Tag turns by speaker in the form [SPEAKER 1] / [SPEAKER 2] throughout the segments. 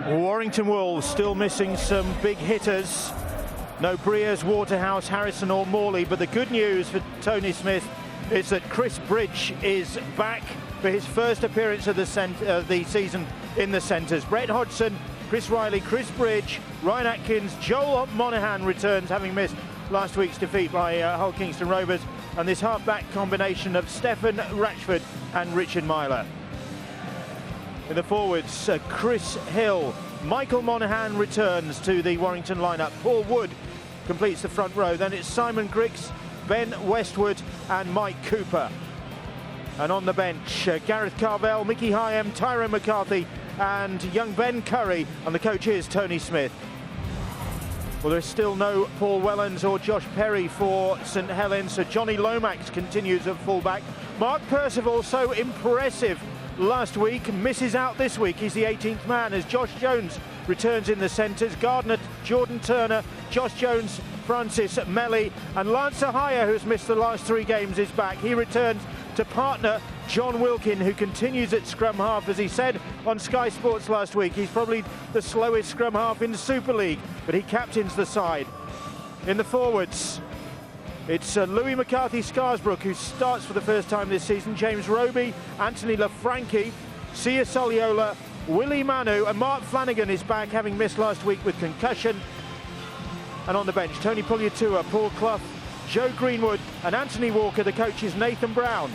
[SPEAKER 1] Warrington Wolves still missing some big hitters. No Breers, Waterhouse, Harrison or Morley, but the good news for Tony Smith is that Chris Bridge is back for his first appearance of the season in the centres. Brett Hodgson, Chris Riley, Chris Bridge, Ryan Atkins, Joel Monaghan returns, having missed last week's defeat by Hull Kingston Rovers, and this half-back combination of Stefan Ratchford and Richard Myler. In the forwards, Chris Hill, Michael Monaghan returns to the Warrington lineup. Paul Wood completes the front row. Then it's Simon Griggs, Ben Westwood and Mike Cooper. And on the bench, Gareth Carvell, Mickey Hyam, Tyrone McCarthy and young Ben Curry. And the coach is Tony Smith. Well, there's still no Paul Wellens or Josh Perry for St Helens, so Johnny Lomax continues at fullback. Mark Percival, so impressive last week, misses out this week. He's the 18th man as Josh Jones returns in the centres. Gardner, Jordan Turner, Josh Jones, Francis Melly and Lance Ahaya, who's missed the last 3 games, is back. He returns to partner John Wilkin, who continues at scrum half. As he said on Sky Sports last week, he's probably the slowest scrum half in the Super League, but he captains the side. In the forwards, it's Louis McCarthy-Scarsbrook who starts for the first time this season. James Roby, Anthony LaFranchi, Sia Soliola, Willie Manu and Mark Flanagan is back, having missed last week with concussion. And on the bench, Tony Pugliatua, Paul Clough, Joe Greenwood and Anthony Walker. The coach is Nathan Brown.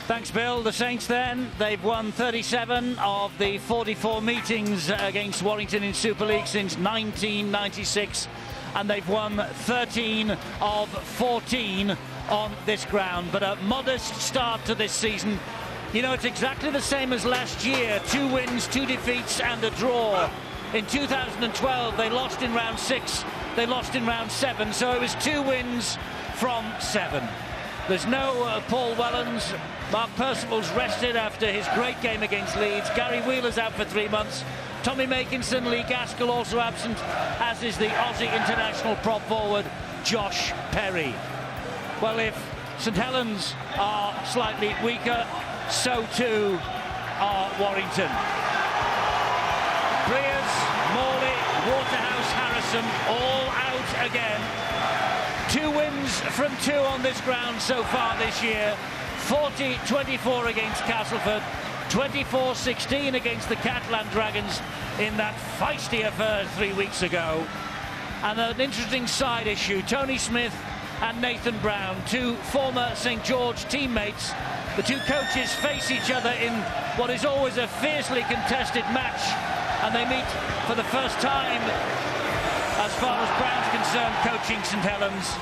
[SPEAKER 2] Thanks, Bill. The Saints then, they've won 37 of the 44 meetings against Warrington in Super League since 1996, and they've won 13 of 14 on this ground. But a modest start to this season. You know, it's exactly the same as last year. 2 wins, 2 defeats and a draw. In 2012, they lost in round 6, they lost in round 7, so it was 2 wins from 7. There's no Paul Wellens. Mark Percival's rested after his great game against Leeds. Gary Wheeler's out for 3 months. Tommy Makinson, Lee Gaskell also absent, as is the Aussie international prop forward, Josh Perry. Well, if St Helens are slightly weaker, so too are Warrington. Breers, Morley, Waterhouse, Harrison, all out again. 2 wins from 2 on this ground so far this year. 40-24 against Castleford, 24-16 against the Catalan Dragons in that feisty affair 3 weeks ago. And an interesting side issue, Tony Smith and Nathan Brown, 2 former St George teammates. The 2 coaches face each other in what is always a fiercely contested match, and they meet for the first time, as far as Brown's concerned, coaching St Helens.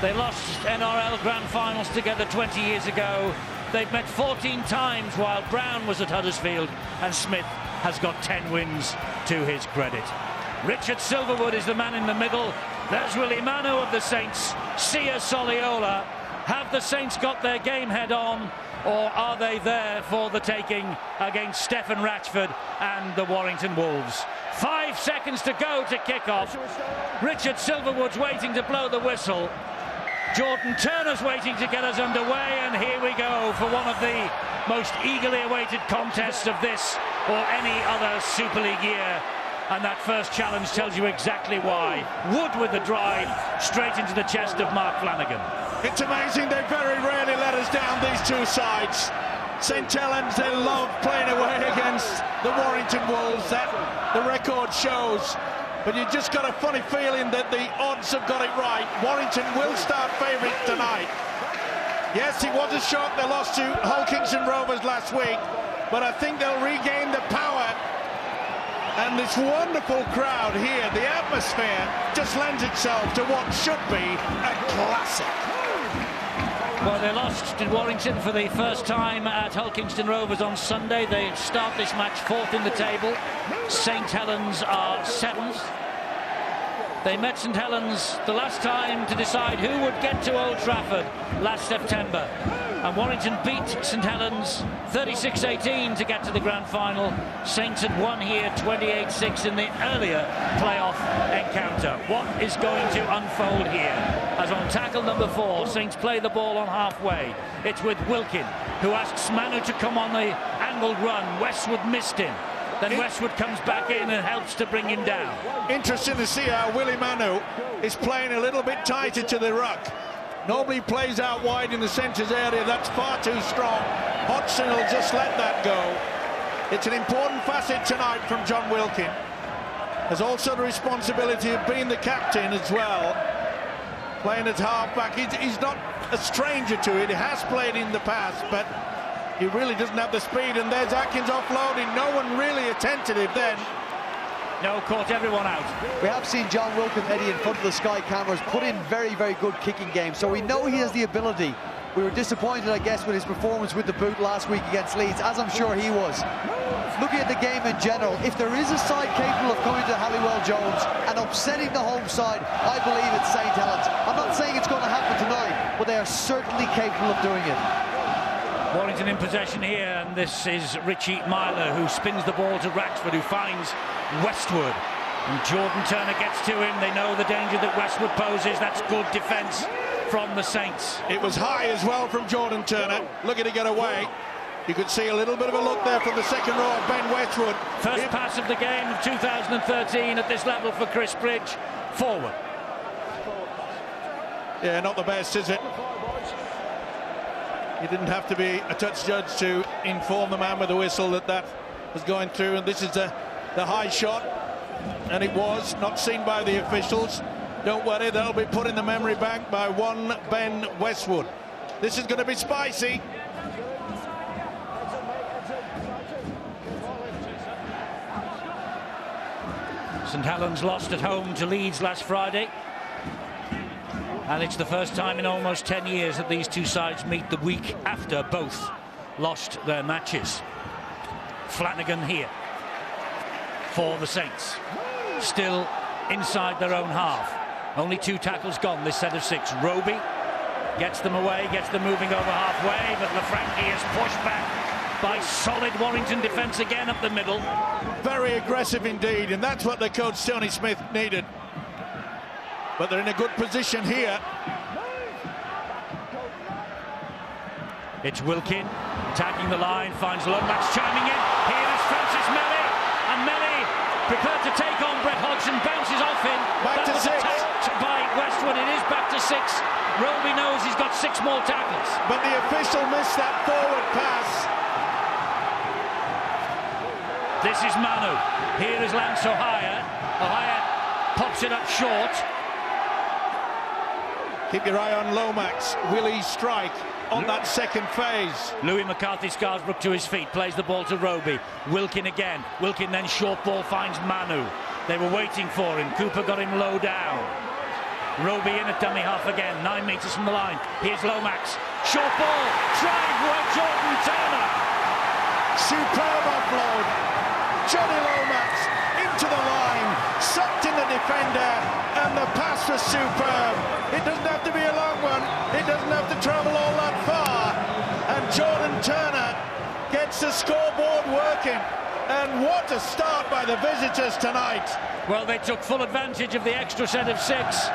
[SPEAKER 2] They lost NRL Grand Finals together 20 years ago. They've met 14 times while Brown was at Huddersfield, and Smith has got 10 wins to his credit. Richard Silverwood is the man in the middle. There's Willie Manu of the Saints. Sia Soliola. Have the Saints got their game head on, or are they there for the taking against Stefan Ratchford and the Warrington Wolves? 5 seconds to go to kick off. Richard Silverwood's waiting to blow the whistle. Jordan Turner's waiting to get us underway, and here we go for one of the most eagerly awaited contests of this or any other Super League year. And that first challenge tells you exactly why. Wood with the drive, straight into the chest of Mark Flanagan.
[SPEAKER 3] It's amazing, they very rarely let us down, these 2 sides. St Helens, they love playing away against the Warrington Wolves, that the record shows. But you just got a funny feeling that the odds have got it right. Warrington will start favourite tonight. Yes, it was a shock, they lost to Hull Kingston Rovers last week, but I think they'll regain the power. And this wonderful crowd here, the atmosphere just lends itself to what should be a classic.
[SPEAKER 2] Well, they lost to Warrington for the first time at Hull Kingston Rovers on Sunday. They start this match 4th in the table. St Helens are 7th. They met St Helens the last time to decide who would get to Old Trafford last September. And Warrington beat St Helens 36-18 to get to the grand final. Saints had won here 28-6 in the earlier playoff encounter. What is going to unfold here? As on tackle number 4, Saints play the ball on halfway. It's with Wilkin, who asks Manu to come on the angled run. Westwood missed him. Then Westwood comes back in and helps to bring him down.
[SPEAKER 3] Interesting to see how Willie Manu is playing a little bit tighter to the ruck. Nobody plays out wide in the centres area. That's far too strong. Hodgson will just let that go. It's an important facet tonight from John Wilkin. There's also the responsibility of being the captain as well. Playing at half-back. He's not a stranger to it. He has played in the past, but he really doesn't have the speed. And there's Atkins offloading. No one really attentive then.
[SPEAKER 2] No, caught everyone out.
[SPEAKER 4] We have seen John Wilkin, Eddie, in front of the Sky cameras, put in very, very good kicking games. So we know he has the ability. We were disappointed, I guess, with his performance with the boot last week against Leeds, as I'm sure he was. Looking at the game in general, if there is a side capable of coming to Halliwell Jones and upsetting the home side, I believe it's St Helens. I'm not saying it's going to happen tonight, but they are certainly capable of doing it.
[SPEAKER 2] Warrington in possession here, and this is Richie Myler, who spins the ball to Raxford, who finds Westwood. And Jordan Turner gets to him. They know the danger that Westwood poses. That's good defence from the Saints.
[SPEAKER 3] It was high as well from Jordan Turner. Looking to get away. You could see a little bit of a look there from the second row of Ben Westwood.
[SPEAKER 2] First pass of the game of 2013 at this level for Chris Bridge. Forward.
[SPEAKER 3] Yeah, not the best, is it? You didn't have to be a touch judge to inform the man with the whistle that that was going through, and this is the high shot, and it was not seen by the officials. Don't worry, that'll be put in the memory bank by one Ben Westwood. This is going to be spicy.
[SPEAKER 2] St Helens lost at home to Leeds last Friday. And it's the first time in almost 10 years that these two sides meet the week after both lost their matches. Flanagan here for the Saints. Still inside their own half. Only 2 tackles gone this set of 6. Roby gets them away, gets them moving over halfway, but Lafranchi is pushed back by solid Warrington defence again up the middle.
[SPEAKER 3] Very aggressive indeed, and that's what the coach Tony Smith needed. But they're in a good position here.
[SPEAKER 2] It's Wilkin attacking the line, finds Lomax chiming in. Here is Francis Melly, and Melly prepared to take on Brett Hodgson, bounces off him.
[SPEAKER 3] Back
[SPEAKER 2] that
[SPEAKER 3] to
[SPEAKER 2] was
[SPEAKER 3] 6.
[SPEAKER 2] attacked by Westwood. It is back to 6. Roby knows he's got 6 more tackles.
[SPEAKER 3] But the official missed that forward pass.
[SPEAKER 2] This is Manu. Here is Lance O'Hire. O'Hire pops it up short.
[SPEAKER 3] Keep your eye on Lomax. Will he strike on that second phase?
[SPEAKER 2] Louis McCarthy-Scarsbrook to his feet, plays the ball to Roby. Wilkin again. Wilkin then short ball finds Manu. They were waiting for him. Cooper got him low down. Roby in at dummy half again, 9 metres from the line. Here's Lomax. Short ball. Drive with Jordan Turner.
[SPEAKER 3] Superb offload. Johnny Lomax into the line, sucked in the defender, and the pass was superb. It doesn't have to be a long one. It doesn't have to travel all that far. And Jordan Turner gets the scoreboard working. And what a start by the visitors tonight.
[SPEAKER 2] Well, they took full advantage of the extra set of 6.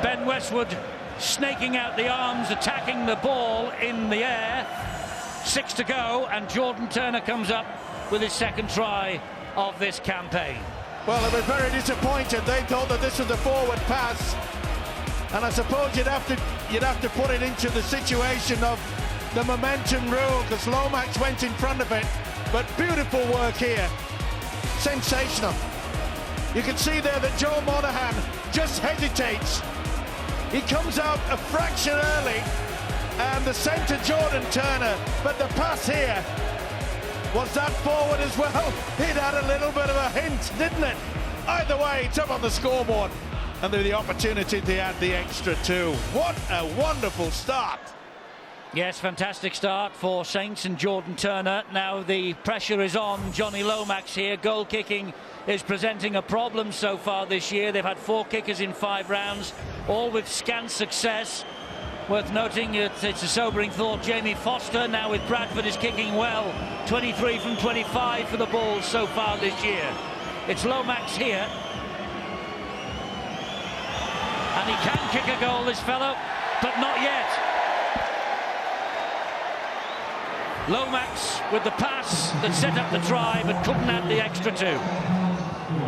[SPEAKER 2] Ben Westwood snaking out the arms, attacking the ball in the air. 6 to go, and Jordan Turner comes up with his second try of this campaign.
[SPEAKER 3] Well, they were very disappointed. They thought that this was a forward pass, and I suppose you'd have to put it into the situation of the momentum rule, because Lomax went in front of it. But beautiful work here, sensational. You can see there that Joe Monaghan just hesitates. He comes out a fraction early, and the centre Jordan Turner, but the pass here, was that forward as well? It had a little bit of a hint, didn't it? Either way, it's up on the scoreboard, and the opportunity to add the extra 2. What a wonderful start.
[SPEAKER 2] Yes, fantastic start for Saints and Jordan Turner. Now the pressure is on Johnny Lomax here. Goal kicking is presenting a problem so far this year. They've had 4 kickers in 5 rounds, all with scant success. Worth noting, it's a sobering thought. Jamie Foster, now with Bradford, is kicking well. 23 from 25 for the Bulls so far this year. It's Lomax here. And he can kick a goal, this fellow, but not yet. Lomax with the pass that set up the try but couldn't add the extra two.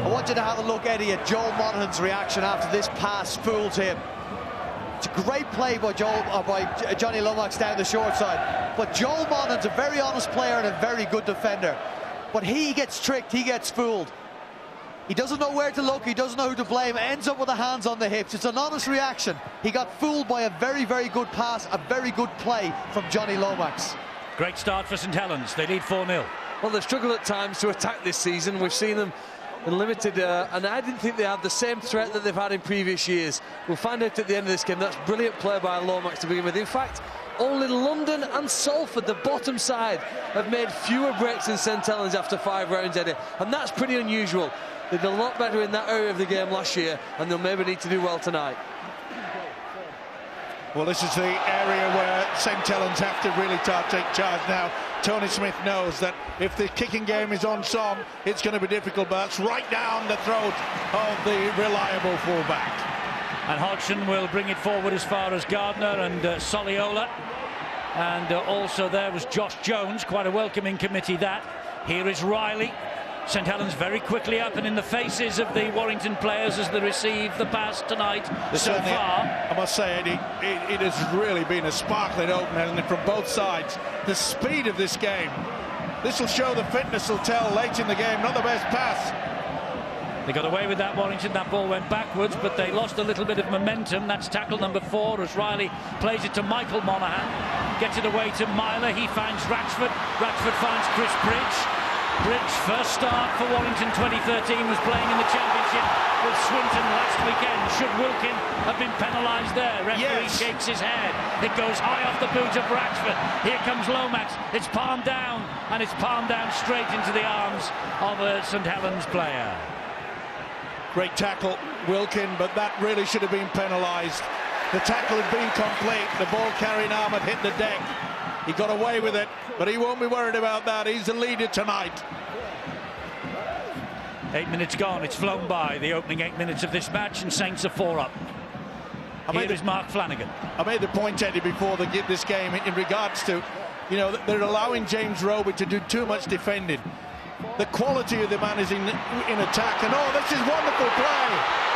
[SPEAKER 4] I want you to have a look, Eddie, at Joel Monaghan's reaction after this pass fooled him. It's a great play by Johnny Lomax down the short side. But Joel Monaghan's a very honest player and a very good defender. But he gets tricked, he gets fooled. He doesn't know where to look, he doesn't know who to blame, ends up with the hands on the hips. It's an honest reaction. He got fooled by a very, very good pass, a very good play from Johnny Lomax.
[SPEAKER 2] Great start for St Helens. They lead 4-0.
[SPEAKER 5] Well, they've struggled at times to attack this season. We've seen them limited, and I didn't think they had the same threat that they've had in previous years. We'll find out at the end of this game. That's brilliant play by Lomax to begin with. In fact, only London and Salford, the bottom side, have made fewer breaks than St Helens after 5 rounds, Eddie, and that's pretty unusual. They did a lot better in that area of the game last year, and they'll maybe need to do well tonight.
[SPEAKER 3] Well, this is the area where St Helens have to really take charge now. Tony Smith knows that if the kicking game is on song, it's going to be difficult, but that's right down the throat of the reliable fullback.
[SPEAKER 2] And Hodgson will bring it forward as far as Gardner and Soliola. And also there was Josh Jones, quite a welcoming committee that. Here is Riley. St Helens very quickly up and in the faces of the Warrington players as they receive the pass tonight so far.
[SPEAKER 3] I must say, Eddie, it has really been a sparkling opener, hasn't it, from both sides. The speed of this game. This will show the fitness will tell late in the game. Not the best pass.
[SPEAKER 2] They got away with that, Warrington. That ball went backwards, but they lost a little bit of momentum. That's tackle number 4 as Riley plays it to Michael Monaghan. Gets it away to Myler. He finds Ratchford. Ratchford finds Chris Bridge. Bridge, first start for Warrington 2013, was playing in the Championship with Swinton last weekend. Should Wilkin have been penalised there? Referee shakes his head. It goes high off the boot of Ratchford. Here comes Lomax. It's palmed down, and it's palmed down straight into the arms of a St Helens player.
[SPEAKER 3] Great tackle, Wilkin, but that really should have been penalised. The tackle had been complete. The ball carrying arm had hit the deck. He got away with it, but he won't be worried about that. He's the leader tonight.
[SPEAKER 2] 8 minutes gone. It's flown by, the opening 8 minutes of this match, and Saints are 4 up. Here is Mark Flanagan.
[SPEAKER 3] I made the point, Eddie, before this game in regards to, you know, they're allowing James Roby to do too much defending. The quality of the man is in attack, and oh, this is wonderful play.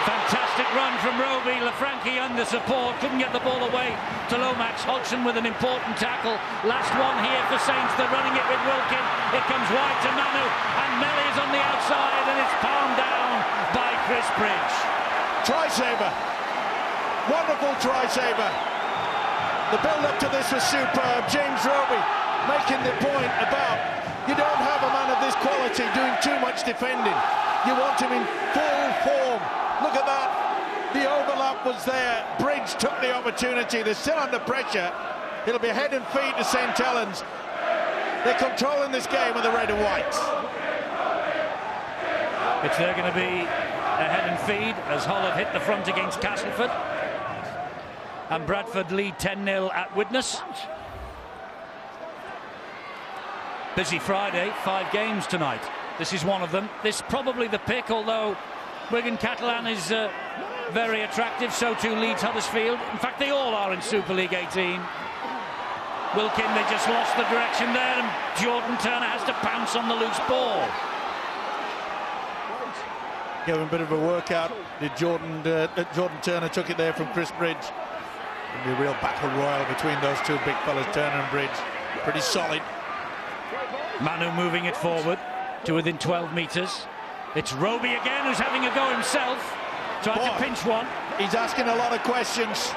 [SPEAKER 2] Fantastic run from Roby. Lafranchi under support, couldn't get the ball away to Lomax. Hodgson with an important tackle. Last one here for Saints. They're running it with Wilkin. It comes wide to Manu, and Melly is on the outside, and it's palmed down by Chris Bridge.
[SPEAKER 3] Try saver. Wonderful try saver. The build-up to this was superb. James Roby making the point about you don't have a man of this quality doing too much defending. You want him in full form. Look at that. The overlap was there. Bridge took the opportunity. They're still under pressure. It'll be head and feet to St Helens. They're controlling this game with the red and white.
[SPEAKER 2] It's there going to be a head and feed as Hull have hit the front against Castleford. And Bradford lead 10-0 at Widnes. Busy Friday, 5 games tonight. This is one of them. This probably the pick, although Wigan Catalan is very attractive, so too Leeds Huddersfield. In fact, they all are in Super League 18. Wilkin, they just lost the direction there, and Jordan Turner has to pounce on the loose ball.
[SPEAKER 3] Gave him a bit of a workout. Jordan Turner took it there from Chris Bridge. It'll be a real battle royal between those two big fellas, Turner and Bridge. Pretty solid.
[SPEAKER 2] Manu moving it forward to within 12 metres. It's Roby again, who's having a go himself. Trying to pinch one.
[SPEAKER 3] He's asking a lot of questions.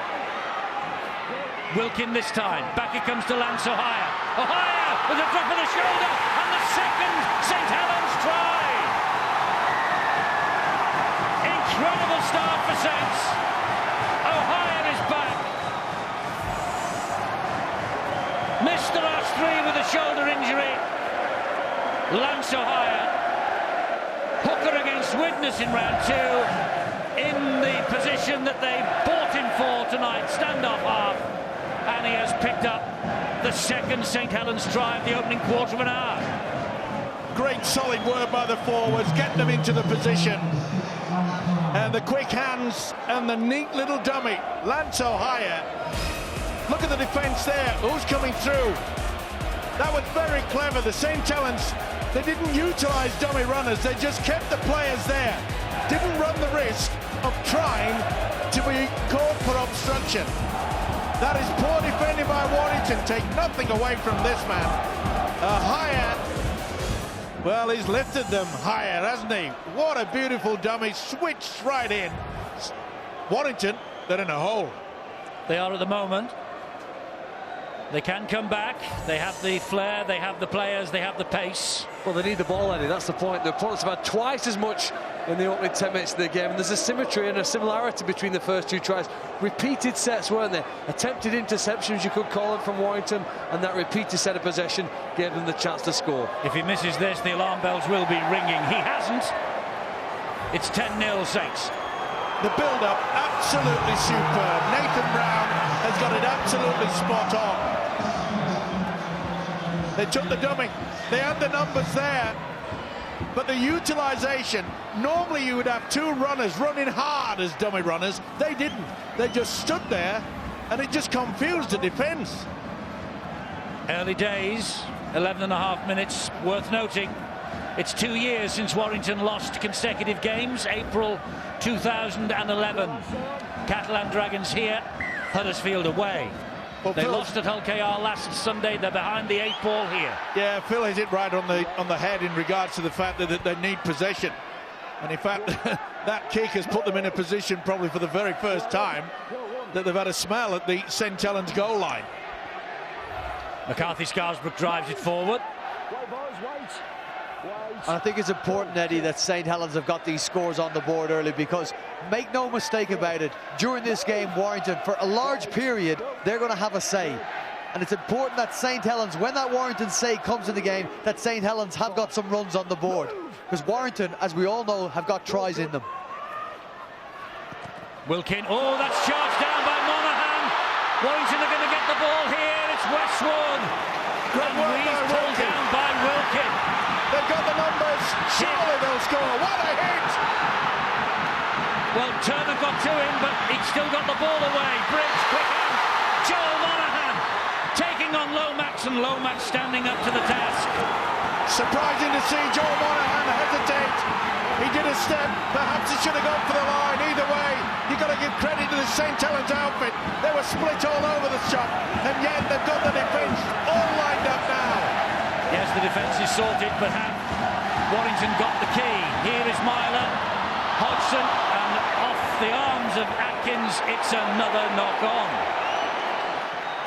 [SPEAKER 2] Wilkin this time. Back it comes to Lance O'Hire. O'Hire with a drop of the shoulder, and the second St Helens try. Incredible start for Saints. O'Hire is back. Missed the last 3 with a shoulder injury. Lance O'Hire, hooker against Widnes in round 2, in the position that they bought him for tonight, standoff half, and he has picked up the second St Helens try of the opening quarter of an hour.
[SPEAKER 3] Great solid work by the forwards, get them into the position. And the quick hands and the neat little dummy, Lance O'Hire. Look at the defence there, who's coming through? That was very clever. The St. Helens, they didn't utilise dummy runners. They just kept the players there. Didn't run the risk of trying to be caught for obstruction. That is poor defending by Warrington. Take nothing away from this man. Higher. Well, he's lifted them higher, hasn't he? What a beautiful dummy. Switched right in. Warrington, they're in a hole.
[SPEAKER 2] They are at the moment. They can come back. They have the flair, they have the players, they have the pace.
[SPEAKER 5] Well, they need the ball, Eddie. That's the point. The opponents have had twice as much in the opening 10 minutes of the game. And there's a symmetry and a similarity between the first two tries. Repeated sets, weren't they? Attempted interceptions, you could call them, from Warrington. And that repeated set of possession gave them the chance to score.
[SPEAKER 2] If he misses this, the alarm bells will be ringing. He hasn't. It's 10-0 Saints.
[SPEAKER 3] The build-up, absolutely superb. Nathan Brown has got it absolutely spot on. They took the dummy. They had the numbers there. But the utilisation, normally you would have two runners running hard as dummy runners. They didn't. They just stood there, and it just confused the defence.
[SPEAKER 2] Early days, 11.5 minutes, worth noting. It's 2 years since Warrington lost consecutive games, April 2011. Catalan Dragons here, Huddersfield away.
[SPEAKER 3] Well,
[SPEAKER 2] they
[SPEAKER 3] Phil,
[SPEAKER 2] lost at Hull KR last Sunday. They're behind the 8 ball here.
[SPEAKER 3] Yeah, Phil hit it right on the head in regards to the fact that they need possession. And in fact, that kick has put them in a position probably for the very first time that they've had a smell at the St. Helens goal line.
[SPEAKER 2] McCarthy Scarisbrooke drives it forward.
[SPEAKER 4] And I think it's important, Eddie, that St. Helens have got these scores on the board early, because make no mistake about it, during this game, Warrington, for a large period, they're going to have a say. And it's important that St. Helens, when that Warrington say comes in the game, that St. Helens have got some runs on the board. Because Warrington, as we all know, have got tries in them.
[SPEAKER 2] Wilkin, oh, that's charged down by Monaghan. Warrington are going to get the ball here. It's Westwood.
[SPEAKER 3] Great work by
[SPEAKER 2] pulled down by Wilkin.
[SPEAKER 3] They've got the numbers. Surely they'll score. What a hit!
[SPEAKER 2] Well, Turner got to him, but he still got the ball away. Briggs, quick hand. Joel Monaghan taking on Lomax, and Lomax standing up to the task.
[SPEAKER 3] Surprising to see Joel Monaghan hesitate. He did a step. Perhaps he should have gone for the line. Either way, you've got to give credit to the St. Helens outfit. They were split all over the shop, and yet they've got the defence all lined up now.
[SPEAKER 2] Yes, the defence is sorted, but have Warrington got the key? Here is Myler, Hodgson, and off the arms of Atkins, it's another knock-on.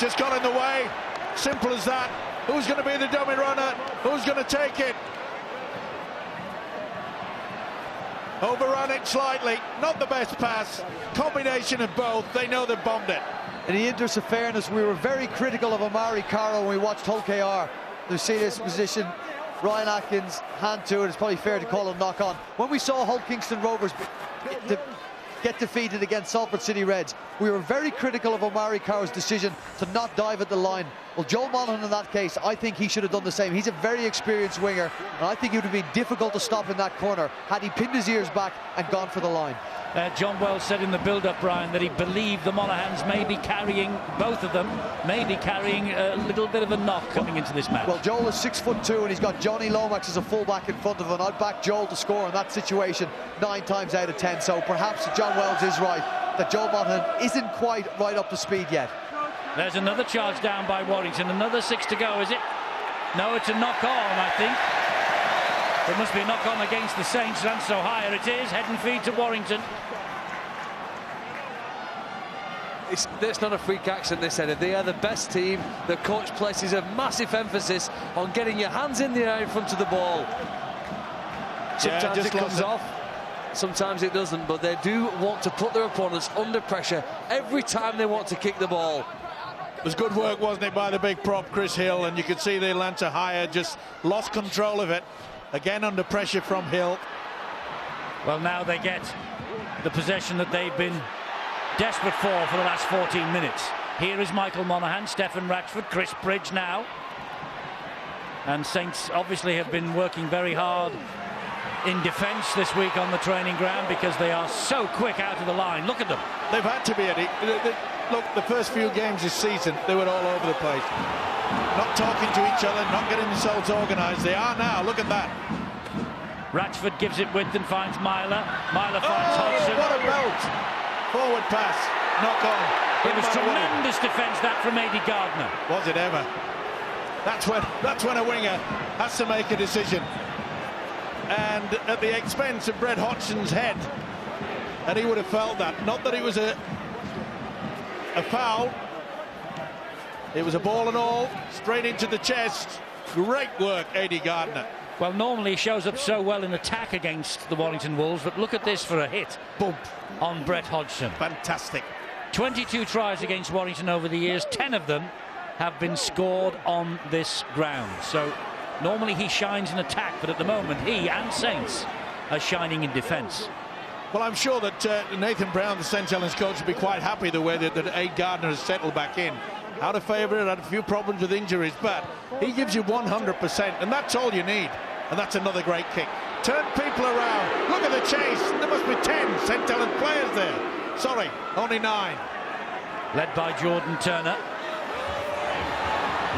[SPEAKER 3] Just got in the way, simple as that. Who's going to be the dummy runner? Who's going to take it? Overrun it slightly, not the best pass. Combination of both, they know they've bombed it.
[SPEAKER 4] In the interest of fairness, we were very critical of Amari Caro when we watched Hull KR. You see this position, Ryan Atkins, hand to it. It's probably fair to call a knock-on. When we saw Hull Kingston Rovers get defeated against Salford City Reds, we were very critical of Amari Caro's decision to not dive at the line. Well, Joel Monaghan in that case, I think he should have done the same. He's a very experienced winger, and I think it would have been difficult to stop in that corner had he pinned his ears back and gone for the line.
[SPEAKER 2] John Wells said in the build-up, Brian, that he believed the Monaghans may be carrying, both of them, maybe carrying a little bit of a knock coming into this match.
[SPEAKER 4] Well, Joel is 6'2", and he's got Johnny Lomax as a fullback in front of him. I'd back Joel to score in that situation 9 times out of 10. So perhaps John Wells is right, that Joel Monaghan isn't quite right up to speed yet.
[SPEAKER 2] There's another charge down by Warrington. Another 6 to go, is it? No, it's a knock-on, I think. There must be a knock-on against the Saints, and so higher it is. Head and feed to Warrington.
[SPEAKER 5] It's not a freak accident, this, Eddie. They are the best team. The coach places a massive emphasis on getting your hands in the air in front of the ball. Sometimes it comes off, sometimes it doesn't, but they do want to put their opponents under pressure every time they want to kick the ball.
[SPEAKER 3] It was good work, wasn't it, by the big prop, Chris Hill, and you could see the Atlanta Higher just lost control of it. Again under pressure from Hill.
[SPEAKER 2] Well, now they get the possession that they've been desperate for the last 14 minutes. Here is Michael Monaghan, Stephen Ratchford, Chris Bridge now. And Saints obviously have been working very hard in defence this week on the training ground because they are so quick out of the line. Look at them.
[SPEAKER 3] They've had to be, Eddie. look, the first few games this season, they were all over the place. Not talking to each other, not getting themselves organised. They are now, look at that.
[SPEAKER 2] Ratchford gives it width and finds Myler. Myler finds Hodgson.
[SPEAKER 3] What a belt! Forward pass, knock on.
[SPEAKER 2] It was tremendous defence that from Eddie Gardner.
[SPEAKER 3] Was it ever? That's when a winger has to make a decision. And at the expense of Brett Hodgson's head. And he would have felt that. Not that it was a foul. It was a ball and all, straight into the chest. Great work, Eddie Gardner.
[SPEAKER 2] Well, normally he shows up so well in attack against the Warrington Wolves, but look at this for a hit.
[SPEAKER 3] Boom.
[SPEAKER 2] On Brett Hodgson.
[SPEAKER 3] Fantastic.
[SPEAKER 2] 22 tries against Warrington over the years, 10 of them have been scored on this ground. So normally he shines in attack, but at the moment he and Saints are shining in defence.
[SPEAKER 3] Well, I'm sure that Nathan Brown, the St Helens coach, will be quite happy the way that Eddie Gardner has settled back in. Out of favour, had a few problems with injuries, but he gives you 100%, and that's all you need. And that's another great kick. Turn people around. Look at the chase. There must be 10 St Helens players there. Sorry, only 9.
[SPEAKER 2] Led by Jordan Turner.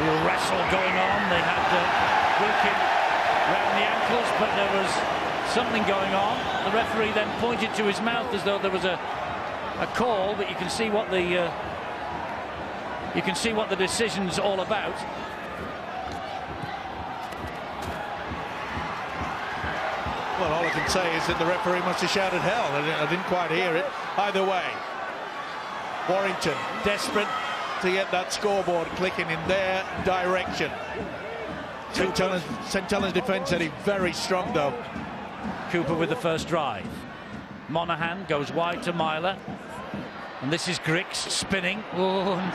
[SPEAKER 2] Real wrestle going on. They had Wilkin round the ankles, but there was something going on. The referee then pointed to his mouth as though there was a call, but you can see what the decision's all about.
[SPEAKER 3] Well, all I can say is that the referee must have shouted hell. I didn't quite hear it. Either way, Warrington desperate to get that scoreboard clicking in their direction. St Helens defence, Eddie, very strong though.
[SPEAKER 2] Cooper with the first drive. Monaghan goes wide to Myler. And this is Grix spinning. Oh, and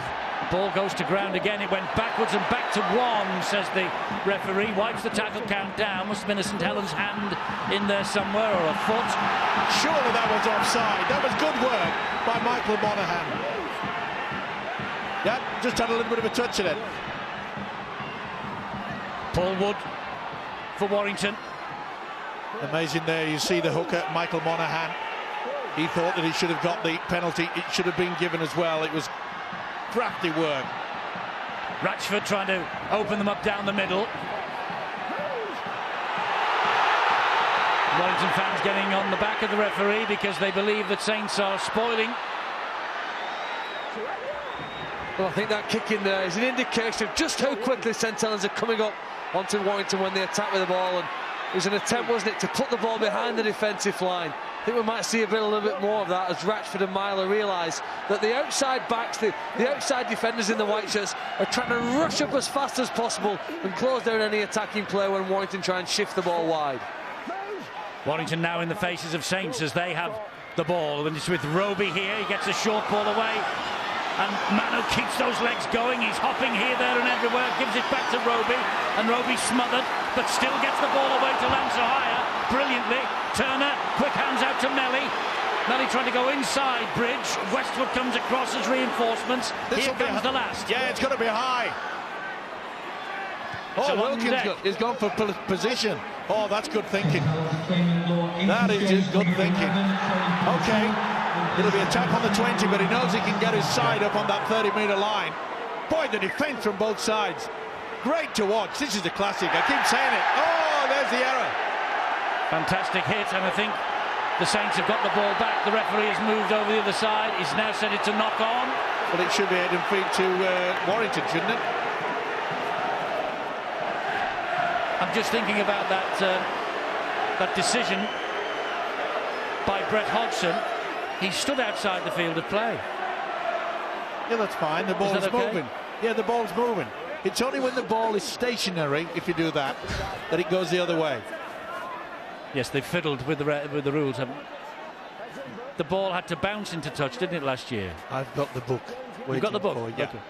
[SPEAKER 2] ball goes to ground again. It went backwards and back to 1, says the referee. Wipes the tackle count down. Must have been a St Helens hand in there somewhere, or a foot.
[SPEAKER 3] Surely that was offside. That was good work by Michael Monaghan. Yeah, just had a little bit of a touch in it.
[SPEAKER 2] Paul Wood for Warrington.
[SPEAKER 3] Amazing there, you see the hooker, Michael Monaghan. He thought that he should have got the penalty. It should have been given as well. It was crafty work.
[SPEAKER 2] Ratchford trying to open them up down the middle. Warrington fans getting on the back of the referee because they believe that Saints are spoiling.
[SPEAKER 5] Well, I think that kick in there is an indication of just how quickly St Helens are coming up onto Warrington when they attack with the ball. And it was an attempt, wasn't it, to put the ball behind the defensive line. I think we might see a little bit more of that as Ratchford and Myler realise that the outside backs, the outside defenders in the white shirts are trying to rush up as fast as possible and close down any attacking play when Warrington try and shift the ball wide.
[SPEAKER 2] Warrington now in the faces of Saints as they have the ball, and it's with Roby here. He gets a short ball away, and Manu keeps those legs going. He's hopping here, there and everywhere, gives it back to Roby, and Roby smothered, but still gets the ball away to Lansahire brilliantly. Turner, quick hands out to Melly. Melly trying to go inside Bridge. Westwood comes across as reinforcements. Here comes the last.
[SPEAKER 3] Yeah, it's got to be high. Oh, Wilkins is gone for position. Oh, that's good thinking. That is just good thinking. Okay, it'll be a tap on the 20, but he knows he can get his side up on that 30-metre line. Boy, the defence from both sides. Great to watch. This is a classic. I keep saying it. Oh, there's the error.
[SPEAKER 2] Fantastic hit, and I think the Saints have got the ball back. The referee has moved over the other side. He's now set it to knock on.
[SPEAKER 3] Well, it should be head and feet to Warrington, shouldn't it?
[SPEAKER 2] I'm just thinking about that decision by Brett Hodgson. He stood outside the field of play.
[SPEAKER 3] Yeah, that's fine. The ball's
[SPEAKER 2] okay?
[SPEAKER 3] moving. Yeah, the ball's moving. It's only when the ball is stationary, if you do that, that it goes the other way.
[SPEAKER 2] Yes, they fiddled with the rules. The ball had to bounce into touch, didn't it, last year?
[SPEAKER 3] I've got the book.
[SPEAKER 2] You've got the book?
[SPEAKER 3] Yeah.
[SPEAKER 2] Okay.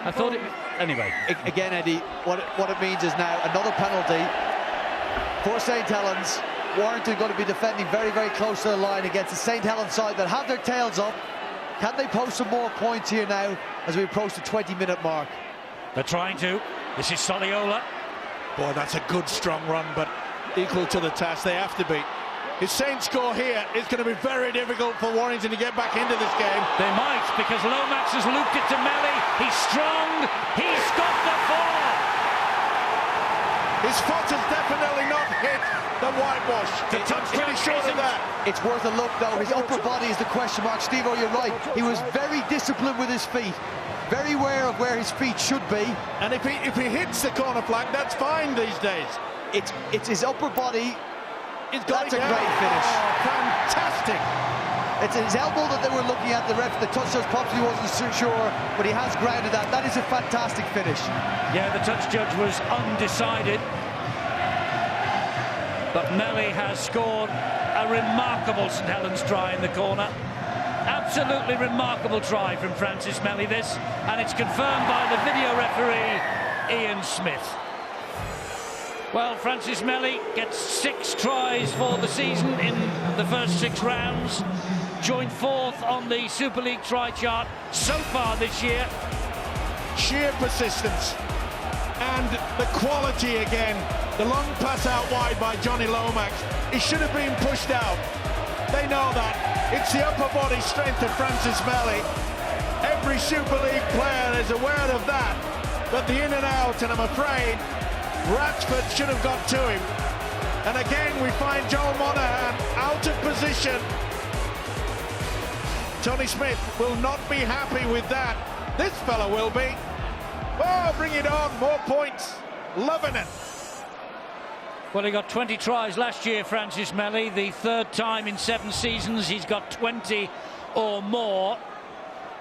[SPEAKER 2] I thought it... Anyway.
[SPEAKER 4] Again, Eddie, what it means is now another penalty for St Helens. Warrington going to be defending very, very close to the line against the St Helens side that have their tails up. Can they post some more points here now as we approach the 20-minute mark?
[SPEAKER 2] They're trying to. This is Soliola.
[SPEAKER 3] Boy, that's a good, strong run, but equal to the task. They have to be. If Saints score here, it's going to be very difficult for Warrington to get back into this game.
[SPEAKER 2] They might, because Lomax has looped it to Melly. He's strong. He's got the ball.
[SPEAKER 3] His foot has definitely not hit the whitewash. I'm pretty sure of that.
[SPEAKER 4] It's worth a look, though. His upper body is the question mark. Steve-O, you're right. He was very disciplined with his feet. Very aware of where his feet should be.
[SPEAKER 3] And if he hits the corner flag, that's fine these days.
[SPEAKER 4] It's his upper body.
[SPEAKER 3] That's
[SPEAKER 4] a great finish.
[SPEAKER 3] Oh, fantastic.
[SPEAKER 4] It's his elbow that they were looking at. The ref, the touch judge probably wasn't so sure, but he has grounded that. That is a fantastic finish.
[SPEAKER 2] Yeah, the touch judge was undecided. But Melly has scored a remarkable St Helens try in the corner. Absolutely remarkable try from Francis Melly, this. And it's confirmed by the video referee, Ian Smith. Well, Francis Melly gets 6 tries for the season in the first 6 rounds. Joined 4th on the Super League try chart so far this year.
[SPEAKER 3] Sheer persistence and the quality again. The long pass out wide by Johnny Lomax. He should have been pushed out. They know that. It's the upper body strength of Francis Melly. Every Super League player is aware of that. But the in and out, and I'm afraid Ratchford should have got to him. And again, we find Joel Monaghan out of position. Tony Smith will not be happy with that. This fella will be. Oh, bring it on, more points. Loving it.
[SPEAKER 2] Well, he got 20 tries last year, Francis Melly. The 3rd time in 7 seasons he's got 20 or more.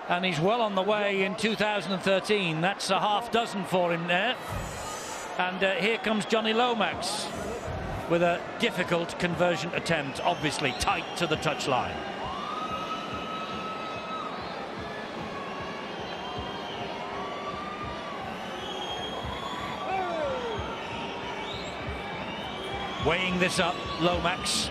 [SPEAKER 2] And he's well on the way in 2013. That's a half dozen for him there. And here comes Johnny Lomax with a difficult conversion attempt, obviously tight to the touchline. Weighing this up, Lomax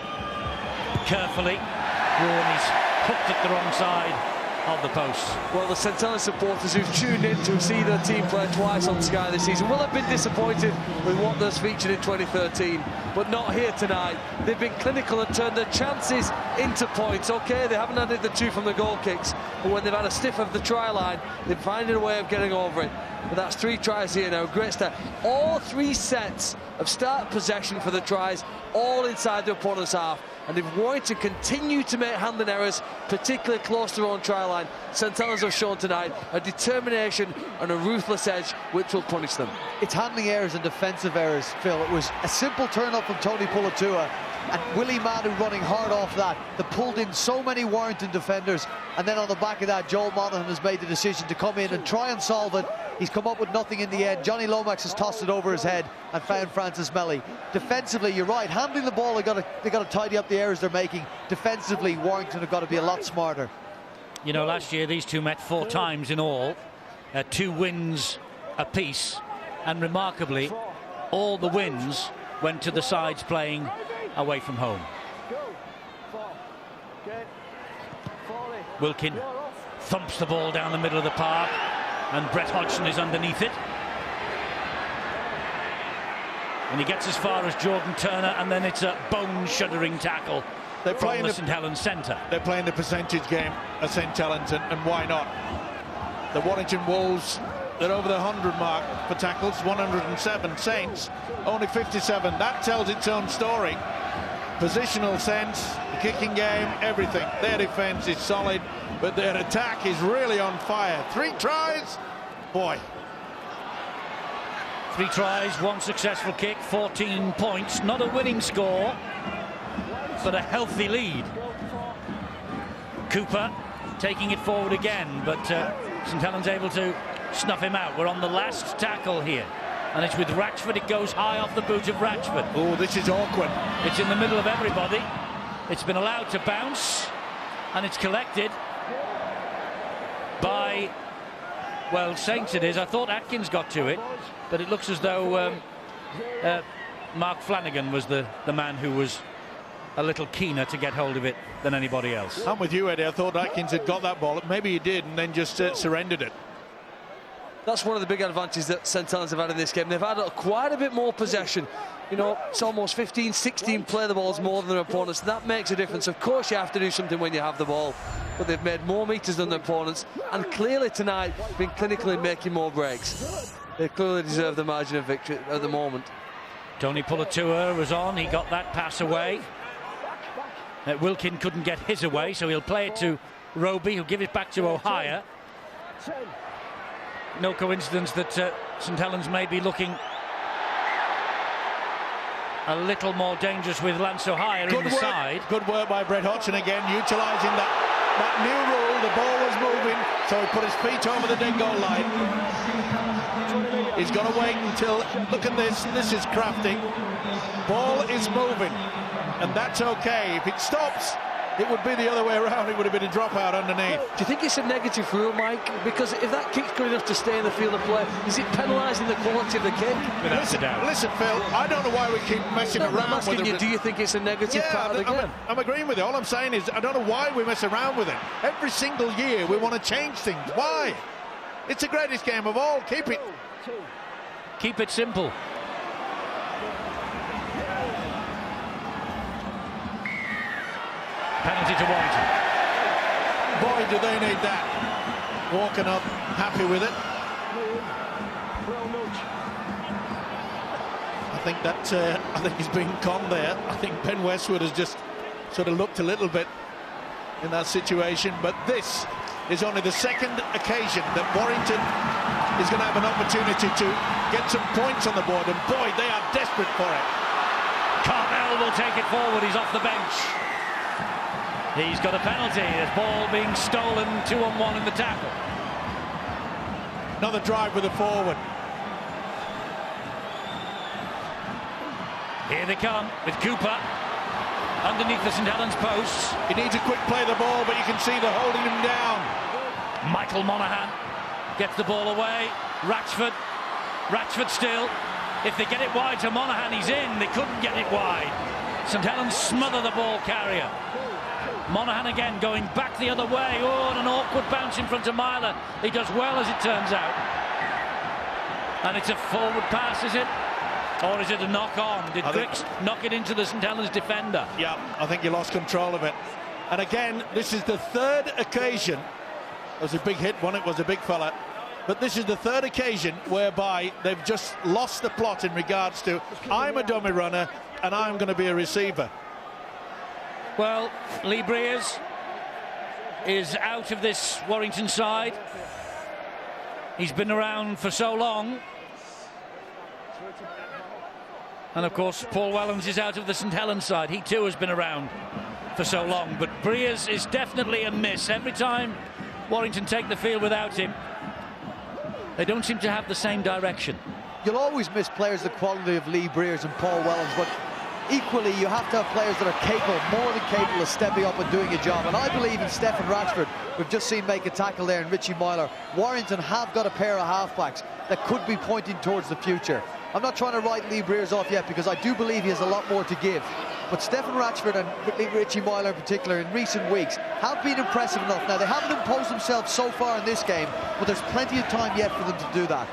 [SPEAKER 2] carefully. And he's hooked it the wrong side of the post.
[SPEAKER 5] Well, the St Helens supporters who've tuned in to see their team play twice on Sky this season will have been disappointed with what they've featured in 2013, but not here tonight. They've been clinical and turned their chances into points. Okay, they haven't added the 2 from the goal kicks, but when they've had a stiff of the try line, they're finding a way of getting over it. But that's 3 tries here now. Great start. All 3 sets of start possession for the tries, all inside the opponent's half. And if Warrington continue to make handling errors, particularly close to their own try line, St Helens have shown tonight a determination and a ruthless edge which will punish them.
[SPEAKER 4] It's handling errors and defensive errors, Phil. It was a simple turn-up from Tony Pulatua, and Willie Madu running hard off that. They pulled in so many Warrington defenders, and then on the back of that, Joel Monaghan has made the decision to come in and try and solve it. He's come up with nothing in the end. Johnny Lomax has tossed it over his head and found Francis Melly. Defensively, you're right. Handling the ball, they've got to tidy up the errors they're making. Defensively, Warrington have got to be a lot smarter.
[SPEAKER 2] You know, last year these two met 4 times in all, 2 wins apiece, and remarkably, all the wins went to the sides playing away from home. Wilkin thumps the ball down the middle of the park, and Brett Hodgson is underneath it. And he gets as far as Jordan Turner, and then it's a bone-shuddering tackle from the St Helens centre.
[SPEAKER 3] They're playing the percentage game at St Helens, and why not? The Warrington Wolves, they're over the 100 mark for tackles, 107. Saints, only 57. That tells its own story. Positional sense, the kicking game, everything. Their defence is solid, but their attack is really on fire. 3 tries, boy.
[SPEAKER 2] 3 tries, 1 successful kick, 14 points. Not a winning score, but a healthy lead. Cooper taking it forward again, but St Helens able to snuff him out. We're on the last tackle here, and it's with Ratchford. It goes high off the boot of Ratchford.
[SPEAKER 3] Oh, this is awkward.
[SPEAKER 2] It's in the middle of everybody. It's been allowed to bounce, and it's collected by, well, Saints it is. I thought Atkins got to it, but it looks as though Mark Flanagan was the man who was a little keener to get hold of it than anybody else.
[SPEAKER 3] I'm with you, Eddie. I thought Atkins had got that ball. Maybe he did, and then just surrendered it.
[SPEAKER 5] That's one of the big advantages that St Helens have had in this game. They've had quite a bit more possession. You know, it's almost 15, 16 play the balls more than their opponents. That makes a difference. Of course, you have to do something when you have the ball, but they've made more meters than their opponents, and clearly tonight been clinically making more breaks. They clearly deserve the margin of victory at the moment.
[SPEAKER 2] Tony Pulatua was on. He got that pass away. Wilkin couldn't get his away, so he'll play it to Roby, who'll give it back to O'Hire. No coincidence that St Helens may be looking a little more dangerous with Lance O'Hire in the side.
[SPEAKER 3] Good work by Brett Hodgson again, utilising that new rule. The ball was moving, so he put his feet over the dead goal line. He's got to wait until, look at this is crafty. Ball is moving, and that's okay. If it stops, it would be the other way around. It would have been a dropout underneath.
[SPEAKER 5] Do you think it's a negative rule, Mike? Because if that kick's good enough to stay in the field of play, is it penalising the quality of the kick?
[SPEAKER 3] Listen, Phil, I don't know why we keep messing around with it.
[SPEAKER 5] Do you think it's a negative part of the game?
[SPEAKER 3] I'm agreeing with you. All I'm saying is I don't know why we mess around with it. Every single year we want to change things. Why? It's the greatest game of all. Keep it
[SPEAKER 2] simple. Penalty to Warrington.
[SPEAKER 3] Boy, do they need that. Walking up, happy with it. I think he's been conned there. I think Ben Westwood has just sort of looked a little bit in that situation. But this is only the second occasion that Warrington is going to have an opportunity to get some points on the board. And boy, they are desperate for it.
[SPEAKER 2] Carmel will take it forward. He's off the bench. He's got a penalty. The ball being stolen, 2-on-1 in the tackle.
[SPEAKER 3] Another drive with a forward.
[SPEAKER 2] Here they come with Cooper underneath the St Helens posts.
[SPEAKER 3] He needs a quick play the ball, but you can see they're holding him down.
[SPEAKER 2] Michael Monaghan gets the ball away. Ratchford still. If they get it wide to Monaghan, he's in. They couldn't get it wide. St Helens smother the ball carrier. Monaghan again going back the other way. Oh, and an awkward bounce in front of Myler. He does well, as it turns out. And it's a forward pass, is it? Or is it a knock-on? Did Griggs knock it into the St Helens defender?
[SPEAKER 3] Yeah, I think he lost control of it. And again, this is the third occasion. It was a big hit one, it was a big fella. But this is the third occasion whereby they've just lost the plot in regards to, I'm a dummy runner and I'm going to be a receiver.
[SPEAKER 2] Well, Lee Breers is out of this Warrington side. He's been around for so long. And of course, Paul Wellens is out of the St Helens side. He too has been around for so long. But Breers is definitely a miss. Every time Warrington take the field without him, they don't seem to have the same direction.
[SPEAKER 4] You'll always miss players the quality of Lee Breers and Paul Wellens, but equally you have to have players that are capable, more than capable of stepping up and doing a job. And I believe in Stephen Ratchford. We've just seen make a tackle there, and Richie Myler. Warrington have got a pair of halfbacks that could be pointing towards the future. I'm not trying to write Lee Breers off yet, because I do believe he has a lot more to give. But Stephen Ratchford and Richie Myler in particular in recent weeks have been impressive enough. Now, they haven't imposed themselves so far in this game, but there's plenty of time yet for them to do that.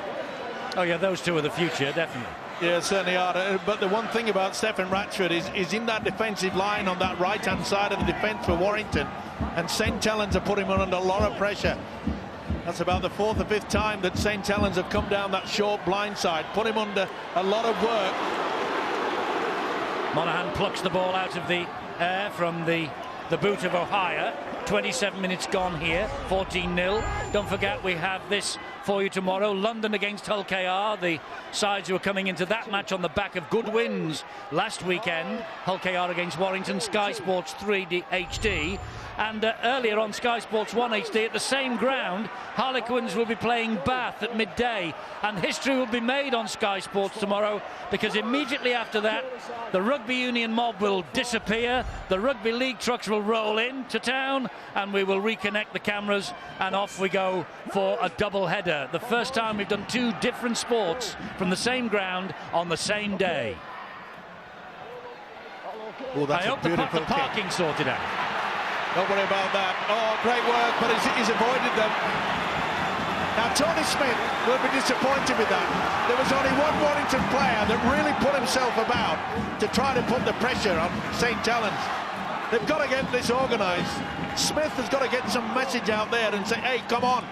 [SPEAKER 2] Oh yeah, those two are the future, definitely.
[SPEAKER 3] Yeah, certainly are. But the one thing about Stephen Ratchford is in that defensive line on that right-hand side of the defence for Warrington, and St Helens are putting him under a lot of pressure. That's about the fourth or fifth time that St Helens have come down that short blind side, put him under a lot of work.
[SPEAKER 2] Monaghan plucks the ball out of the air from the boot of O'Hire. 27 minutes gone here, 14-0. Don't forget, we have this for you tomorrow. London against Hull KR, the sides who are coming into that match on the back of good wins last weekend. Hull KR against Warrington, Sky Sports 3 HD. And earlier on Sky Sports 1 HD at the same ground, Harlequins will be playing Bath at midday. And history will be made on Sky Sports tomorrow, because immediately after that, the rugby union mob will disappear, the rugby league trucks will roll into town, and we will reconnect the cameras, and off we go for a double header. The first time we've done two different sports from the same ground on the same day.
[SPEAKER 3] Oh,
[SPEAKER 2] I hope the parking sorted out.
[SPEAKER 3] Don't worry about that. Oh, great work, but he's avoided them. Now, Tony Smith will be disappointed with that. There was only one Warrington player that really put himself about to try to put the pressure on St. Helens. They've got to get this organised. Smith has got to get some message out there and say, hey, come on.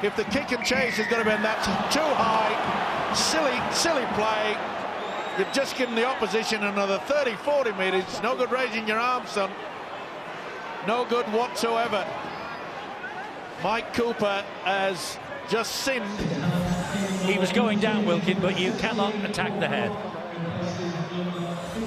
[SPEAKER 3] If the kick and chase is going to be that too high, silly play. You've just given the opposition another 30, 40 metres. No good raising your arms, son. No good whatsoever. Mike Cooper has just sinned.
[SPEAKER 2] He was going down, Wilkin, but you cannot attack the head.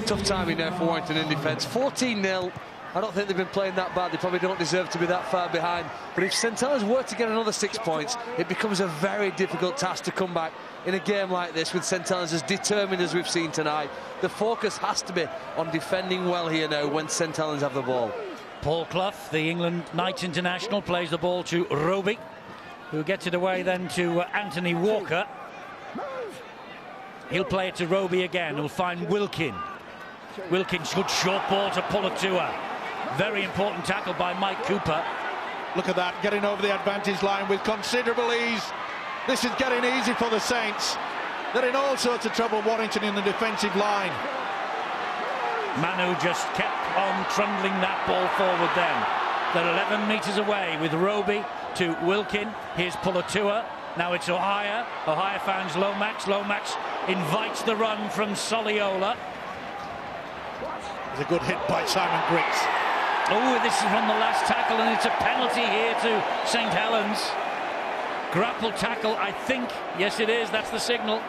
[SPEAKER 5] Tough timing there for Warrington in defence. 14-0. I don't think they've been playing that bad. They probably don't deserve to be that far behind. But if St. Helens were to get another 6 points, it becomes a very difficult task to come back in a game like this with St. Helens as determined as we've seen tonight. The focus has to be on defending well here now when St. Helens have the ball.
[SPEAKER 2] Paul Clough, the England Knights international, plays the ball to Roby, who gets it away then to Anthony Walker. He'll play it to Roby again, who'll find Wilkin. Wilkin's good short ball to Pulatua. Very important tackle by Mike Cooper.
[SPEAKER 3] Look at that, getting over the advantage line with considerable ease. This is getting easy for the Saints. They're in all sorts of trouble, Warrington, in the defensive line.
[SPEAKER 2] Manu just kept on trundling that ball forward then. They're 11 metres away with Roby to Wilkin. Here's Pulatua. Now it's Ohio. Ohio finds Lomax. Lomax invites the run from Soliola.
[SPEAKER 3] It's a good hit by Simon Griggs.
[SPEAKER 2] Oh, this is from the last tackle, and it's a penalty here to St. Helens. Grapple tackle, I think. Yes, it is. That's the signal.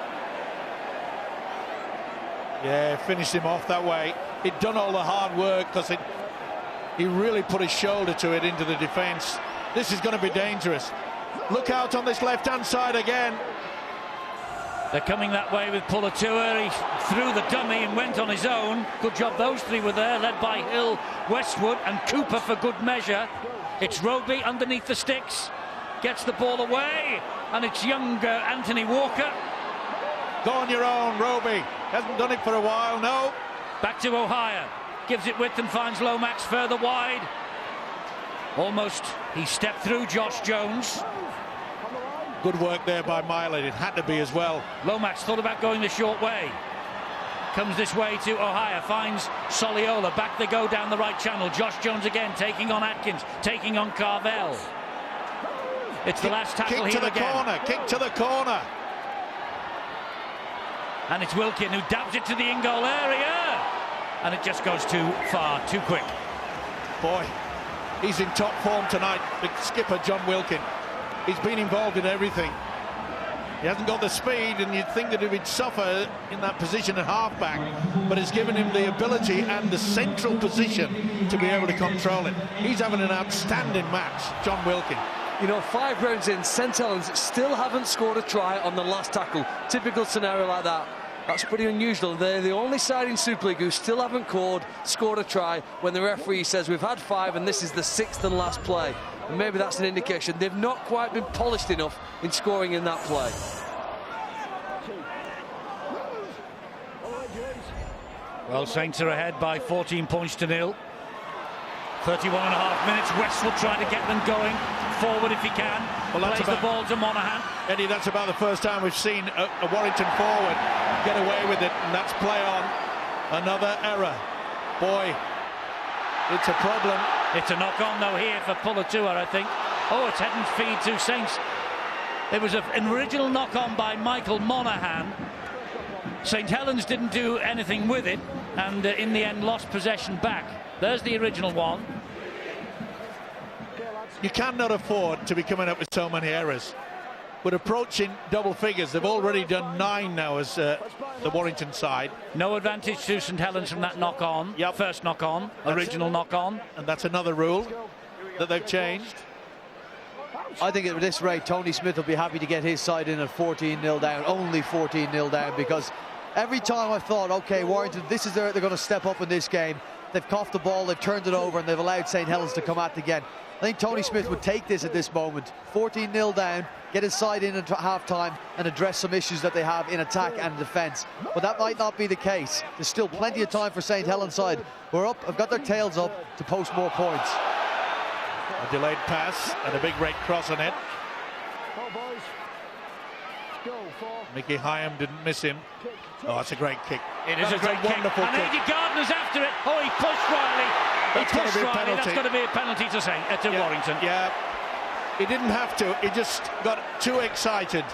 [SPEAKER 3] Yeah, finished him off that way. He'd done all the hard work because he really put his shoulder to it into the defence. This is going to be dangerous. Look out on this left-hand side again.
[SPEAKER 2] They're coming that way with Pulatua. He threw the dummy and went on his own. Good job those three were there, led by Hill, Westwood and Cooper for good measure. It's Roby underneath the sticks. Gets the ball away, and it's young Anthony Walker.
[SPEAKER 3] Go on your own, Roby. Hasn't done it for a while, no.
[SPEAKER 2] Back to Ohio. Gives it width and finds Lomax further wide. Almost, he stepped through Josh Jones.
[SPEAKER 3] Good work there by Miley. It had to be as well.
[SPEAKER 2] Lomax thought about going the short way. Comes this way to Ohio. Finds Soliola. Back they go down the right channel. Josh Jones again taking on Atkins. Taking on Carvel. It's the last tackle here again.
[SPEAKER 3] Kick to the corner.
[SPEAKER 2] And it's Wilkin who dabs it to the in-goal area. And it just goes too far, too quick.
[SPEAKER 3] Boy, he's in top form tonight, the skipper John Wilkin. He's been involved in everything. He hasn't got the speed, and you'd think that he would suffer in that position at half-back, but it's given him the ability and the central position to be able to control it. He's having an outstanding match, John Wilkin.
[SPEAKER 5] You know, 5 rounds in, St. Helens still haven't scored a try on the last tackle. Typical scenario like that. That's pretty unusual. They're the only side in Super League who still haven't scored a try when the referee says we've had 5 and this is the 6th and last play. And maybe that's an indication they've not quite been polished enough in scoring in that play.
[SPEAKER 2] Well, Saints are ahead by 14 points to 0. 31.5 minutes. Westwood trying to get them going forward if he can. Well, that's plays the ball to Monaghan.
[SPEAKER 3] Eddie, that's about the first time we've seen a Warrington forward get away with it, and that's play on. Another error. Boy, it's a problem.
[SPEAKER 2] It's a knock-on, though, here for Pulatua, I think. Oh, it's head and feed to Saints. It was an original knock-on by Michael Monaghan. St. Helens didn't do anything with it, and in the end lost possession back. There's the original one.
[SPEAKER 3] You cannot afford to be coming up with so many errors. We're approaching double figures. They've already done 9 now as the Warrington side.
[SPEAKER 2] No advantage to St. Helens from that knock-on.
[SPEAKER 3] Yep.
[SPEAKER 2] First knock-on, original knock-on.
[SPEAKER 3] And that's another rule that they've changed.
[SPEAKER 4] I think at this rate, Tony Smith will be happy to get his side in at 14-0 down, only 14-0 down, because every time I've thought, OK, Warrington, this is they're going to step up in this game. They've coughed the ball, they've turned it over, and they've allowed St. Helens to come at it again. I think Tony Smith would take this at this moment. 14-0 down, get his side in at half-time and address some issues that they have in attack and defence. But that might not be the case. There's still plenty of time for St. Helens' side. We're up, have got their tails up to post more points.
[SPEAKER 3] A delayed pass and a big rate cross on it. Mickey Hyam didn't miss him. Oh, that's a great kick.
[SPEAKER 2] It is a great kick.
[SPEAKER 3] Wonderful
[SPEAKER 2] And
[SPEAKER 3] kick.
[SPEAKER 2] Eddie Gardner's after it. Oh, he pushed Riley.
[SPEAKER 3] That's
[SPEAKER 2] He
[SPEAKER 3] gotta
[SPEAKER 2] pushed
[SPEAKER 3] be a
[SPEAKER 2] Riley.
[SPEAKER 3] penalty.
[SPEAKER 2] That's got to be a penalty to Warrington.
[SPEAKER 3] Yeah, he didn't have to. He just got too excited.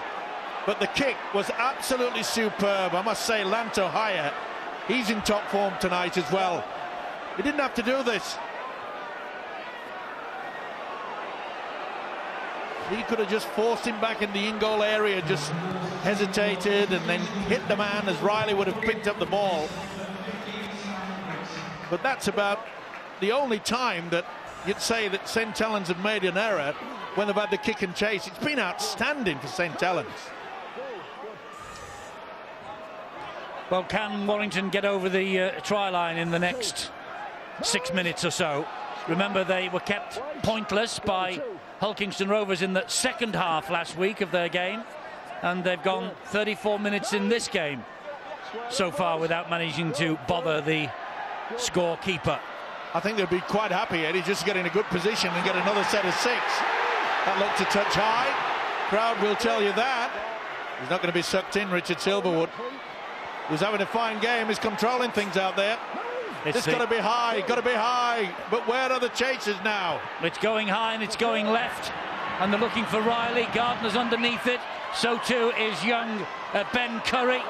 [SPEAKER 3] But the kick was absolutely superb. I must say, Lanto Haya, he's in top form tonight as well. He didn't have to do this. He could have just forced him back in the in-goal area, just hesitated and then hit the man as Riley would have picked up the ball. But that's about the only time that you'd say that St Helens have made an error, when they've had the kick and chase. It's been outstanding for St Helens.
[SPEAKER 2] Well, can Warrington get over the try line in the next 6 minutes or so? Remember, they were kept pointless by Hull Kingston Rovers in the second half last week of their game, and they've gone 34 minutes in this game so far without managing to bother the scorekeeper.
[SPEAKER 3] I think they'd be quite happy, Eddie, just to get in a good position and get another set of 6. That looked a touch high. Crowd will tell you that. He's not going to be sucked in, Richard Silverwood, who's having a fine game. He's controlling things out there. It's got to be high, got to be high. But where are the chasers now?
[SPEAKER 2] It's going high and it's going left, and they're looking for Riley. Gardner's underneath it. So too is young Ben Curry.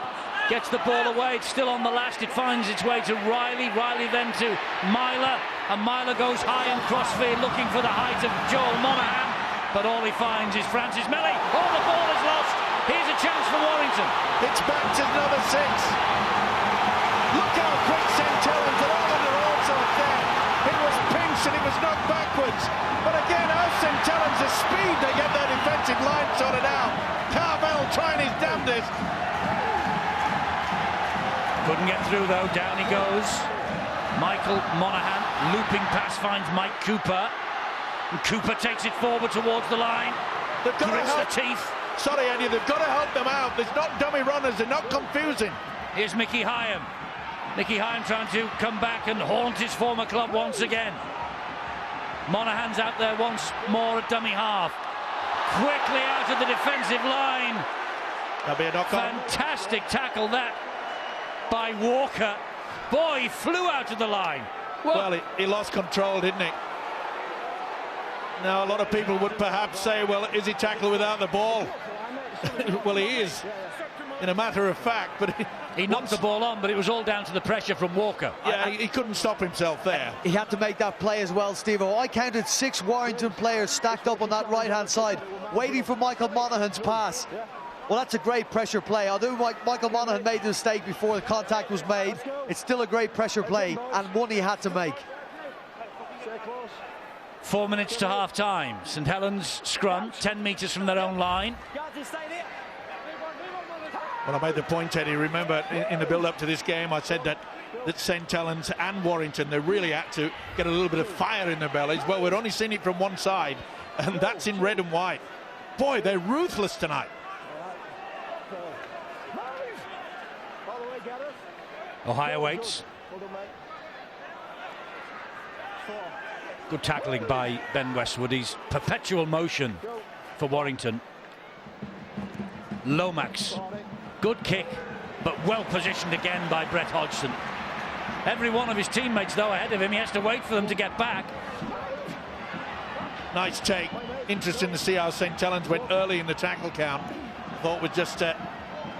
[SPEAKER 2] Gets the ball away. It's still on the last. It finds its way to Riley. Riley then to Myler, and Myler goes high in crossfield looking for the height of Joel Monaghan, but all he finds is Francis Melly. Oh, the ball is lost. Here's a chance for Warrington.
[SPEAKER 3] It's back to another 6. Look how quick St Helens are all under also there. It was pinched and it was knocked backwards. But again, how St Helens the speed they get their defensive line sorted out. Carvel trying his damnedest.
[SPEAKER 2] Couldn't get through though. Down he goes. Michael Monaghan, looping pass, finds Mike Cooper. And Cooper takes it forward towards the line.
[SPEAKER 3] They've got
[SPEAKER 2] Grits
[SPEAKER 3] to
[SPEAKER 2] the
[SPEAKER 3] help.
[SPEAKER 2] teeth.
[SPEAKER 3] Sorry, Eddie, they've got to help them out. There's not dummy runners. They're not confusing.
[SPEAKER 2] Here's Mickey Hyam. Mickey Hyam trying to come back and haunt his former club once again. Monaghan's out there once more at dummy half. Quickly out of the defensive line.
[SPEAKER 3] That'll be a knock-on.
[SPEAKER 2] Fantastic tackle that by Walker. Boy, he flew out of the line.
[SPEAKER 3] Well, he lost control, didn't he? Now, a lot of people would perhaps say, well, is he tackled without the ball? Well, he is, in a matter of fact, but
[SPEAKER 2] he knocked the ball on, but it was all down to the pressure from Walker.
[SPEAKER 3] Yeah, he couldn't stop himself there.
[SPEAKER 4] He had to make that play as well, Steve-O. I counted 6 Warrington players stacked up on that right-hand side, waiting for Michael Monaghan's pass. Well, that's a great pressure play. Although Michael Monaghan made the mistake before the contact was made, it's still a great pressure play, and one he had to make.
[SPEAKER 2] 4 minutes to half-time. St Helens scrum, 10 metres from their own line.
[SPEAKER 3] Well, I made the point, Eddie, remember, in the build-up to this game, I said that St Helens and Warrington, they really had to get a little bit of fire in their bellies. Well, we're only seeing it from one side, and that's in red and white. Boy, they're ruthless tonight.
[SPEAKER 2] Ohio waits. Good tackling by Ben Westwood. He's perpetual motion for Warrington. Lomax. Good kick, but well positioned again by Brett Hodgson. Every one of his teammates, though, ahead of him. He has to wait for them to get back.
[SPEAKER 3] Nice take. Interesting to see how St Helens went early in the tackle count. Thought with just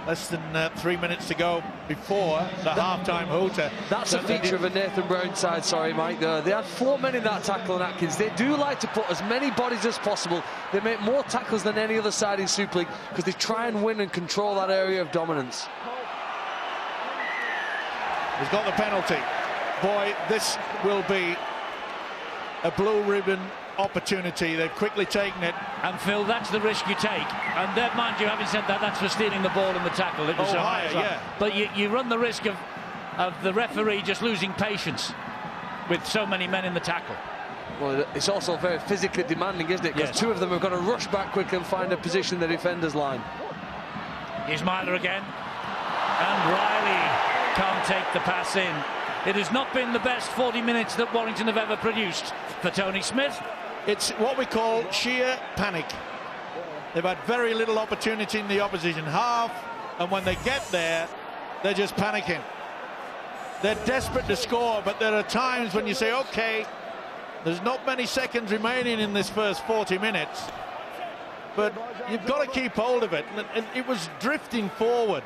[SPEAKER 3] less than 3 minutes to go before the half-time hooter.
[SPEAKER 5] That's a feature of a Nathan Brown side, sorry, Mike. They had 4 men in that tackle on Atkins. They do like to put as many bodies as possible. They make more tackles than any other side in Super League because they try and win and control that area of dominance.
[SPEAKER 3] He's got the penalty. Boy, this will be a blue ribbon opportunity. They've quickly taken it.
[SPEAKER 2] And Phil, that's the risk you take. And mind you, having said that, that's for stealing the ball in the tackle. It was so high,
[SPEAKER 3] yeah.
[SPEAKER 2] But you run the risk of the referee just losing patience with so many men in the tackle.
[SPEAKER 5] Well, it's also very physically demanding, isn't it? Because
[SPEAKER 2] Yes.
[SPEAKER 5] 2 of them have got to rush back quickly and find a position in the defender's line.
[SPEAKER 2] Here's Myler again. And Riley can't take the pass in. It has not been the best 40 minutes that Warrington have ever produced for Tony Smith.
[SPEAKER 3] It's what we call sheer panic. They've had very little opportunity in the opposition half, and when they get there, they're just panicking. They're desperate to score, but there are times when you say, okay, there's not many seconds remaining in this first 40 minutes, but you've got to keep hold of it. And it was drifting forward.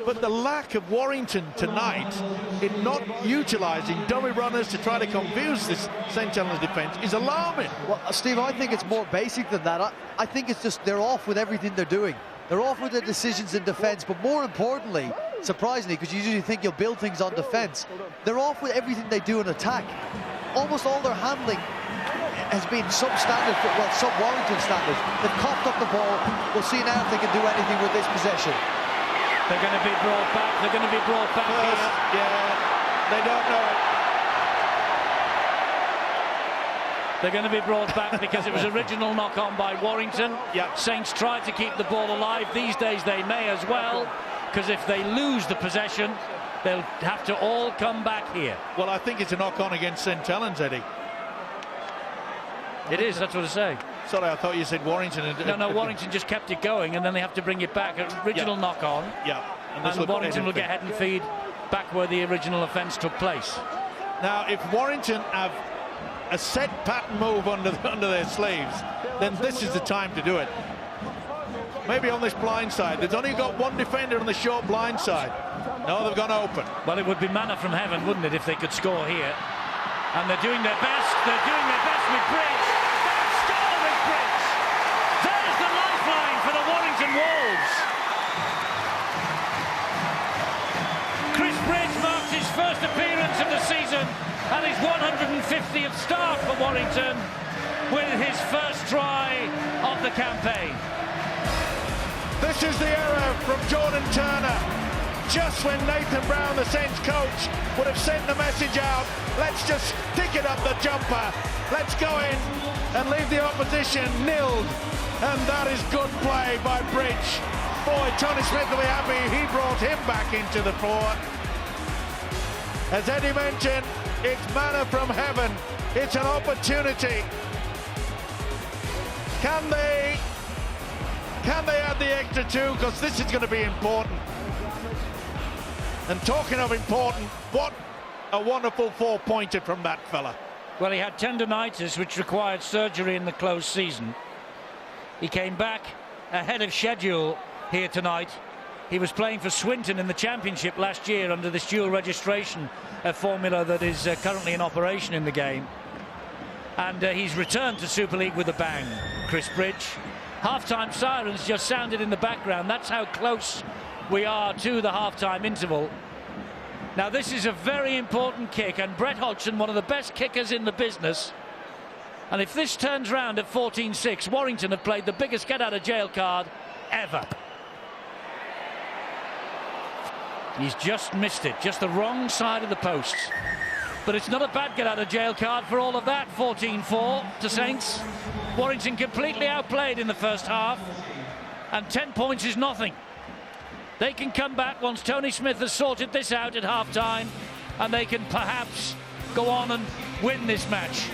[SPEAKER 3] But the lack of Warrington tonight in not utilising dummy runners to try to confuse this St. Helens defence is alarming.
[SPEAKER 4] Well, Steve, I think it's more basic than that. I think it's just they're off with everything they're doing. They're off with their decisions in defence, but more importantly, surprisingly, because you usually think you'll build things on defence, they're off with everything they do in attack. Almost all their handling has been substandard, well, sub-Warrington standard. They've coughed up the ball. We'll see now if they can do anything with this possession.
[SPEAKER 2] They're going to be brought back. They're going to be brought back here.
[SPEAKER 3] Yeah, they don't know it.
[SPEAKER 2] They're going to be brought back because it was original knock-on by Warrington.
[SPEAKER 3] Yep.
[SPEAKER 2] Saints tried to keep the ball alive. These days they may as well, because if they lose the possession, they'll have to all come back here.
[SPEAKER 3] Well, I think it's a knock-on against St. Helens, Eddie.
[SPEAKER 2] It is, that's what I say.
[SPEAKER 3] Sorry, I thought you said Warrington.
[SPEAKER 2] No, Warrington just kept it going, and then they have to bring it back. Original knock-on.
[SPEAKER 3] Yeah.
[SPEAKER 2] And Warrington will get head and feed back where the original offence took place.
[SPEAKER 3] Now, if Warrington have a set pattern move under their sleeves, then this is the time to do it. Maybe on this blind side. They've only got one defender on the short blind side. No, they've gone open.
[SPEAKER 2] Well, it would be manna from heaven, wouldn't it, if they could score here? And they're doing their best. They're doing their best with Bridge. They've scored with Bridge. There's the lifeline for the Warrington Wolves. Chris Bridge marks his first appearance of the season and his 150th start for Warrington with his first try of the campaign.
[SPEAKER 3] This is the error from Jordan Turner. Just when Nathan Brown, the Saints coach, would have sent the message out, let's just stick it up the jumper, let's go in and leave the opposition nilled. And that is good play by Bridge. Boy, Tony Smith will be happy he brought him back into the floor. As Eddie mentioned, it's manna from heaven. It's an opportunity. Can they add the extra two? Because this is going to be important. And talking of important, what a wonderful four-pointer from that fella.
[SPEAKER 2] Well, he had tendonitis, which required surgery in the closed season. He came back ahead of schedule here tonight. He was playing for Swinton in the Championship last year under this dual registration formula that is currently in operation in the game. And he's returned to Super League with a bang, Chris Bridge. Half-time sirens just sounded in the background. That's how close we are to the half-time interval. Now, this is a very important kick, and Brett Hodgson, one of the best kickers in the business. And if this turns round at 14-6, Warrington have played the biggest get-out-of-jail card ever. He's just missed it, just the wrong side of the post. But it's not a bad get-out-of-jail card for all of that. 14-4 to Saints. Warrington completely outplayed in the first half, and 10 points is nothing. They can come back once Tony Smith has sorted this out at half-time, and they can perhaps go on and win this match.